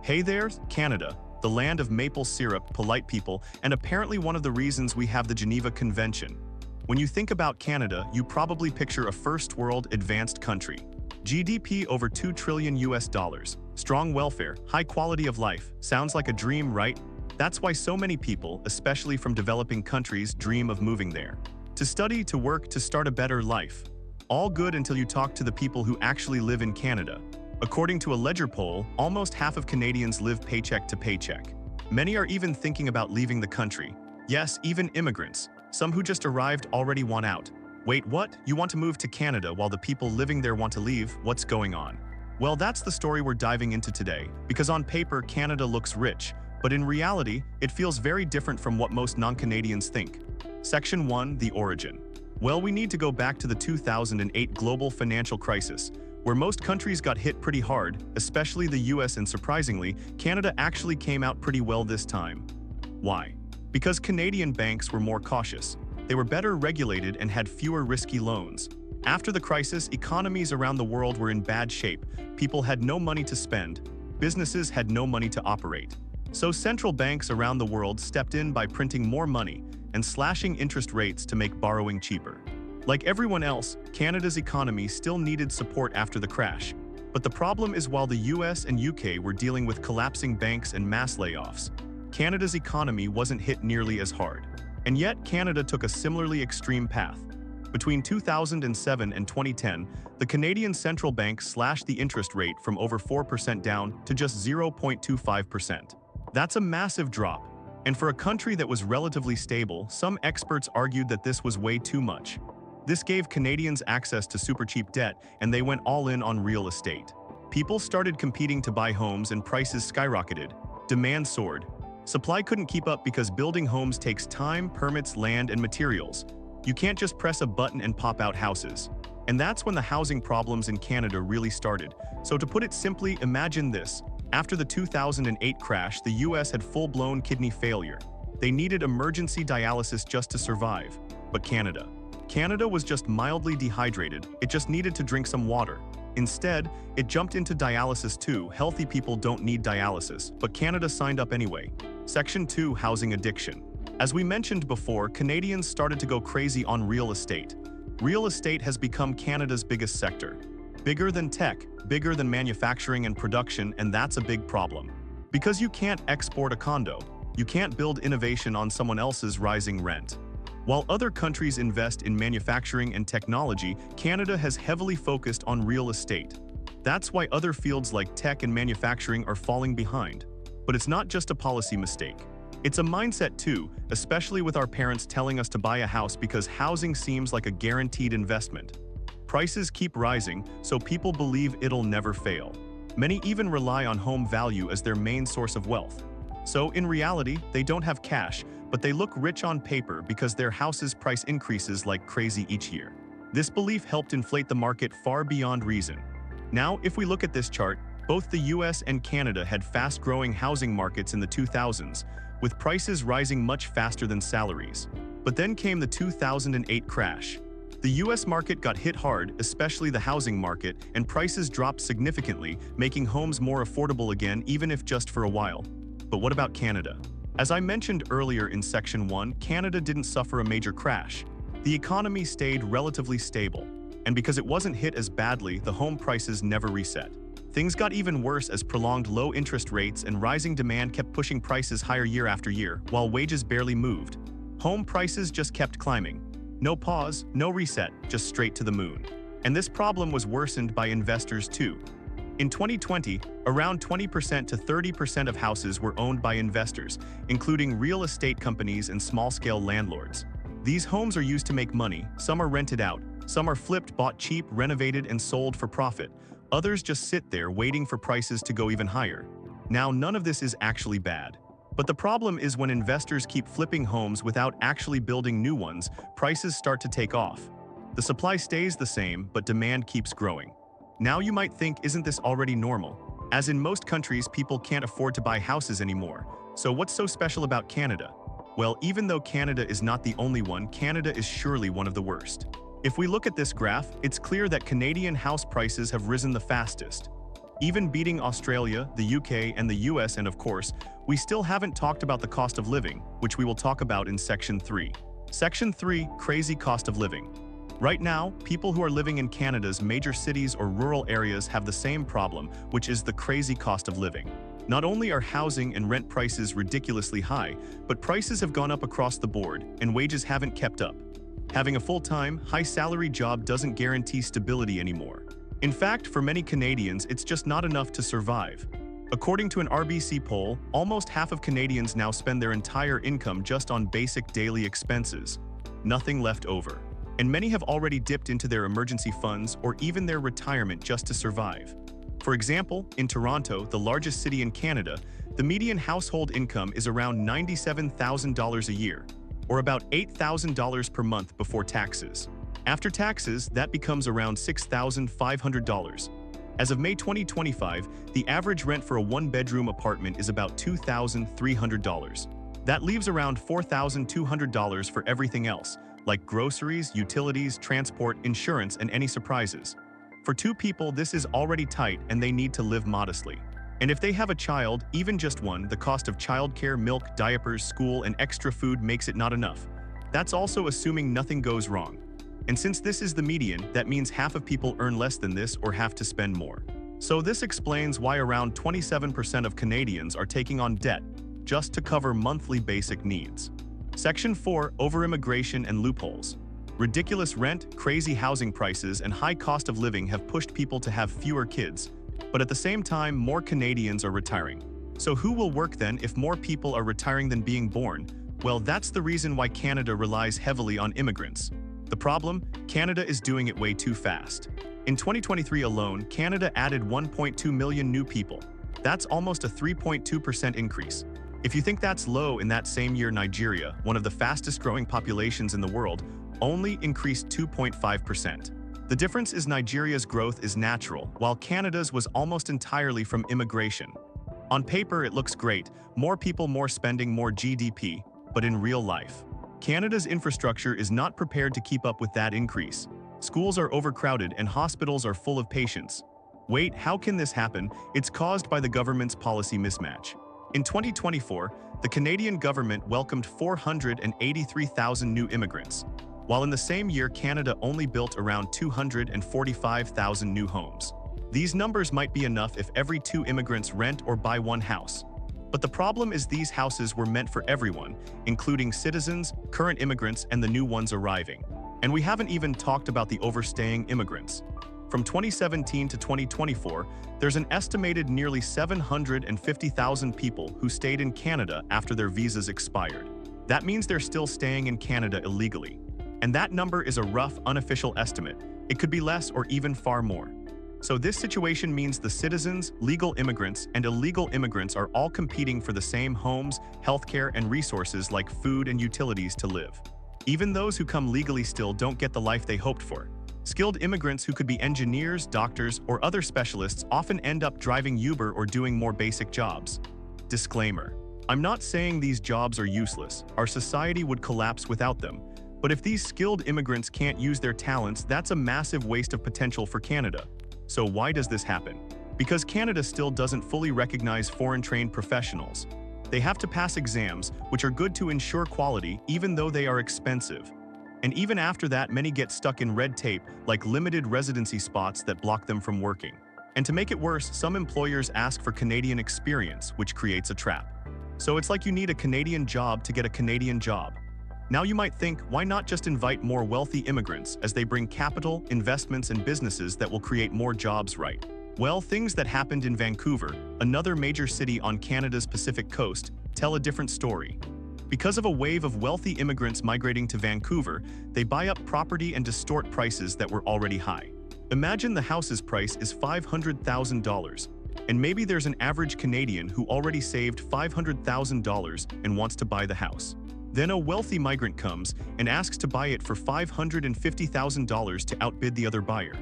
Hey there, Canada, the land of maple syrup, polite people, and apparently one of the reasons we have the Geneva Convention. When you think about Canada, you probably picture a first-world advanced country. GDP over $2 trillion US, strong welfare, high quality of life. Sounds like a dream, right? That's why so many people, especially from developing countries, dream of moving there. To study, to work, to start a better life. All good until you talk to the people who actually live in Canada. According to a Ledger poll, almost half of Canadians live paycheck to paycheck. Many are even thinking about leaving the country. Yes, even immigrants. Some who just arrived already want out. Wait, what? You want to move to Canada while the people living there want to leave? What's going on? Well, that's the story we're diving into today, because on paper, Canada looks rich, but in reality, it feels very different from what most non-Canadians think. Section 1, the origin. Well, we need to go back to the 2008 global financial crisis, where most countries got hit pretty hard, especially the US, and surprisingly, Canada actually came out pretty well this time. Why? Because Canadian banks were more cautious. They were better regulated and had fewer risky loans. After the crisis, economies around the world were in bad shape. People had no money to spend. Businesses had no money to operate. So central banks around the world stepped in by printing more money and slashing interest rates to make borrowing cheaper. Like everyone else, Canada's economy still needed support after the crash. But the problem is, while the US and UK were dealing with collapsing banks and mass layoffs, Canada's economy wasn't hit nearly as hard. And yet, Canada took a similarly extreme path. Between 2007 and 2010, the Canadian Central Bank slashed the interest rate from over 4% down to just 0.25%. That's a massive drop. And for a country that was relatively stable, some experts argued that this was way too much. This gave Canadians access to super cheap debt, and they went all in on real estate. People started competing to buy homes and prices skyrocketed. Demand soared. Supply couldn't keep up because building homes takes time, permits, land, and materials. You can't just press a button and pop out houses. And that's when the housing problems in Canada really started. So to put it simply, imagine this. After the 2008 crash, the US had full-blown kidney failure. They needed emergency dialysis just to survive. But Canada was just mildly dehydrated. It just needed to drink some water. Instead, it jumped into dialysis too. Healthy people don't need dialysis, but Canada signed up anyway. Section 2, housing addiction. As we mentioned before, Canadians started to go crazy on real estate. Real estate has become Canada's biggest sector. Bigger than tech, bigger than manufacturing and production, and that's a big problem. Because you can't export a condo. You can't build innovation on someone else's rising rent. While other countries invest in manufacturing and technology, Canada has heavily focused on real estate. That's why other fields like tech and manufacturing are falling behind. But it's not just a policy mistake. It's a mindset too, especially with our parents telling us to buy a house because housing seems like a guaranteed investment. Prices keep rising, so people believe it'll never fail. Many even rely on home value as their main source of wealth. So in reality, they don't have cash, but they look rich on paper because their house's price increases like crazy each year. This belief helped inflate the market far beyond reason. Now, if we look at this chart, both the US and Canada had fast-growing housing markets in the 2000s, with prices rising much faster than salaries. But then came the 2008 crash. The US market got hit hard, especially the housing market, and prices dropped significantly, making homes more affordable again, even if just for a while. But what about Canada? As I mentioned earlier in Section 1, Canada didn't suffer a major crash. The economy stayed relatively stable. And because it wasn't hit as badly, the home prices never reset. Things got even worse as prolonged low interest rates and rising demand kept pushing prices higher year after year, while wages barely moved. Home prices just kept climbing. No pause, no reset, just straight to the moon. And this problem was worsened by investors too. In 2020, around 20% to 30% of houses were owned by investors, including real estate companies and small-scale landlords. These homes are used to make money. Some are rented out, some are flipped, bought cheap, renovated, and sold for profit. Others just sit there waiting for prices to go even higher. Now, none of this is actually bad. But the problem is when investors keep flipping homes without actually building new ones, prices start to take off. The supply stays the same, but demand keeps growing. Now you might think, isn't this already normal? As in most countries, people can't afford to buy houses anymore. So what's so special about Canada? Well, even though Canada is not the only one, Canada is surely one of the worst. If we look at this graph, it's clear that Canadian house prices have risen the fastest. even beating Australia, the UK, and the US, and of course, we still haven't talked about the cost of living, which we will talk about in Section 3. Section 3, Crazy Cost of Living. Right now, people who are living in Canada's major cities or rural areas have the same problem, which is the crazy cost of living. Not only are housing and rent prices ridiculously high, but prices have gone up across the board, and wages haven't kept up. Having a full-time, high-salary job doesn't guarantee stability anymore. In fact, for many Canadians, it's just not enough to survive. According to an RBC poll, almost half of Canadians now spend their entire income just on basic daily expenses. Nothing left over. And many have already dipped into their emergency funds or even their retirement just to survive. For example, in Toronto, the largest city in Canada, the median household income is around $97,000 a year, or about $8,000 per month before taxes. After taxes, that becomes around $6,500. As of May 2025, the average rent for a one-bedroom apartment is about $2,300. That leaves around $4,200 for everything else, like groceries, utilities, transport, insurance, and any surprises. For two people, this is already tight and they need to live modestly. And if they have a child, even just one, the cost of childcare, milk, diapers, school, and extra food makes it not enough. That's also assuming nothing goes wrong. And since this is the median, that means half of people earn less than this or have to spend more. So this explains why around 27% of Canadians are taking on debt just to cover monthly basic needs. Section 4, Over-immigration and loopholes. Ridiculous rent, crazy housing prices, and high cost of living have pushed people to have fewer kids. But at the same time, more Canadians are retiring. So who will work then if more people are retiring than being born? Well, that's the reason why Canada relies heavily on immigrants. The problem? Canada is doing it way too fast. In 2023 alone, Canada added 1.2 million new people. That's almost a 3.2% increase. If you think that's low, in that same year, Nigeria, one of the fastest growing populations in the world, only increased 2.5%. The difference is Nigeria's growth is natural, while Canada's was almost entirely from immigration. On paper, it looks great, more people, more spending, more GDP, but in real life, Canada's infrastructure is not prepared to keep up with that increase. Schools are overcrowded and hospitals are full of patients. Wait, how can this happen? It's caused by the government's policy mismatch. In 2024, the Canadian government welcomed 483,000 new immigrants, while in the same year Canada only built around 245,000 new homes. These numbers might be enough if every 2 immigrants rent or buy one house. But the problem is these houses were meant for everyone, including citizens, current immigrants, and the new ones arriving. And we haven't even talked about the overstaying immigrants. From 2017 to 2024, there's an estimated nearly 750,000 people who stayed in Canada after their visas expired. That means they're still staying in Canada illegally. And that number is a rough, unofficial estimate. It could be less or even far more. So this situation means the citizens, legal immigrants, and illegal immigrants are all competing for the same homes, healthcare, and resources like food and utilities to live. Even those who come legally still don't get the life they hoped for. Skilled immigrants who could be engineers, doctors, or other specialists often end up driving Uber or doing more basic jobs. Disclaimer: I'm not saying these jobs are useless. Our society would collapse without them. But if these skilled immigrants can't use their talents, that's a massive waste of potential for Canada. So why does this happen? Because Canada still doesn't fully recognize foreign-trained professionals. They have to pass exams, which are good to ensure quality, even though they are expensive. And even after that, many get stuck in red tape, like limited residency spots that block them from working. And to make it worse, some employers ask for Canadian experience, which creates a trap. So it's like you need a Canadian job to get a Canadian job. Now you might think, why not just invite more wealthy immigrants as they bring capital, investments, and businesses that will create more jobs, right? Well, things that happened in Vancouver, another major city on Canada's Pacific coast, tell a different story. Because of a wave of wealthy immigrants migrating to Vancouver, they buy up property and distort prices that were already high. Imagine the house's price is $500,000, and maybe there's an average Canadian who already saved $500,000 and wants to buy the house. Then a wealthy migrant comes and asks to buy it for $550,000 to outbid the other buyer.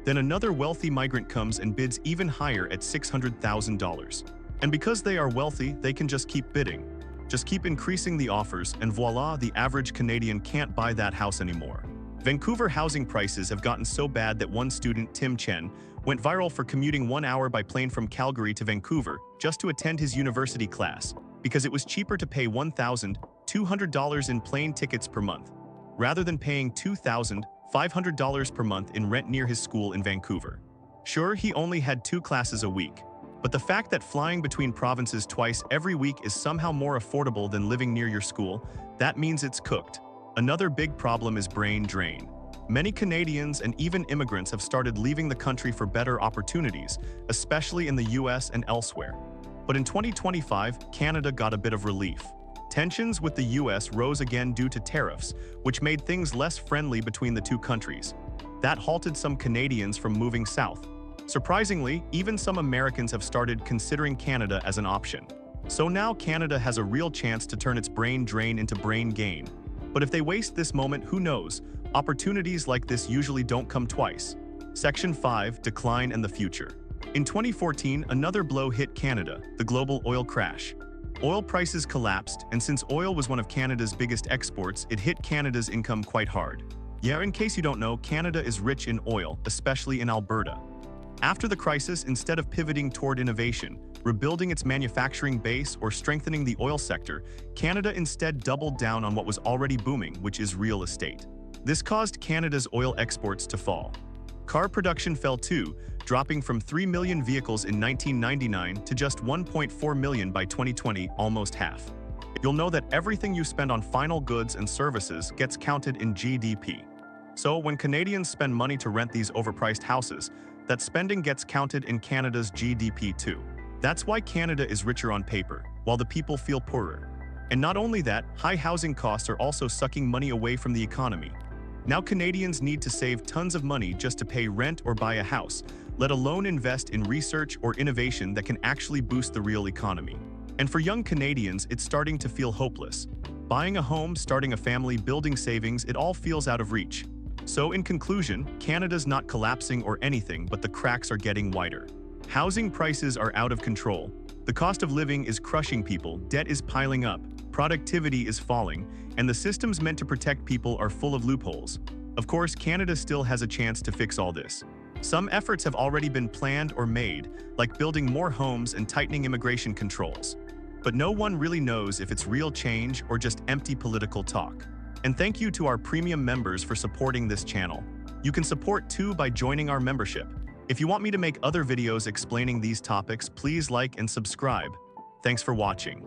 Then another wealthy migrant comes and bids even higher at $600,000. And because they are wealthy, they can just keep bidding. Just keep increasing the offers, and voila, the average Canadian can't buy that house anymore. Vancouver housing prices have gotten so bad that one student, Tim Chen, went viral for commuting 1 hour by plane from Calgary to Vancouver just to attend his university class because it was cheaper to pay $1,200 in plane tickets per month rather than paying $2,500 per month in rent near his school in Vancouver. Sure, he only had 2 classes a week, but the fact that flying between provinces twice every week is somehow more affordable than living near your school, that means it's cooked. Another big problem is brain drain. Many Canadians and even immigrants have started leaving the country for better opportunities, especially in the US and elsewhere. But in 2025, Canada got a bit of relief. Tensions with the US rose again due to tariffs, which made things less friendly between the two countries. That halted some Canadians from moving south. Surprisingly, even some Americans have started considering Canada as an option. So now Canada has a real chance to turn its brain drain into brain gain. But if they waste this moment, who knows? Opportunities like this usually don't come twice. Section 5: Decline and the Future. In 2014, another blow hit Canada, the global oil crash. Oil prices collapsed, and since oil was one of Canada's biggest exports, it hit Canada's income quite hard. Yeah, in case you don't know, Canada is rich in oil, especially in Alberta. After the crisis, instead of pivoting toward innovation, rebuilding its manufacturing base, or strengthening the oil sector, Canada instead doubled down on what was already booming, which is real estate. This caused Canada's oil exports to fall. Car production fell too, dropping from 3 million vehicles in 1999 to just 1.4 million by 2020, almost half. You'll know that everything you spend on final goods and services gets counted in GDP. So when Canadians spend money to rent these overpriced houses, that spending gets counted in Canada's GDP too. That's why Canada is richer on paper, while the people feel poorer. And not only that, high housing costs are also sucking money away from the economy. Now Canadians need to save tons of money just to pay rent or buy a house, let alone invest in research or innovation that can actually boost the real economy. And for young Canadians, it's starting to feel hopeless. Buying a home, starting a family, building savings, it all feels out of reach. So in conclusion, Canada's not collapsing or anything, but the cracks are getting wider. Housing prices are out of control. The cost of living is crushing people, debt is piling up, productivity is falling, and the systems meant to protect people are full of loopholes. Of course, Canada still has a chance to fix all this. Some efforts have already been planned or made, like building more homes and tightening immigration controls. But no one really knows if it's real change or just empty political talk. And thank you to our premium members for supporting this channel. You can support too by joining our membership. If you want me to make other videos explaining these topics, please like and subscribe. Thanks for watching.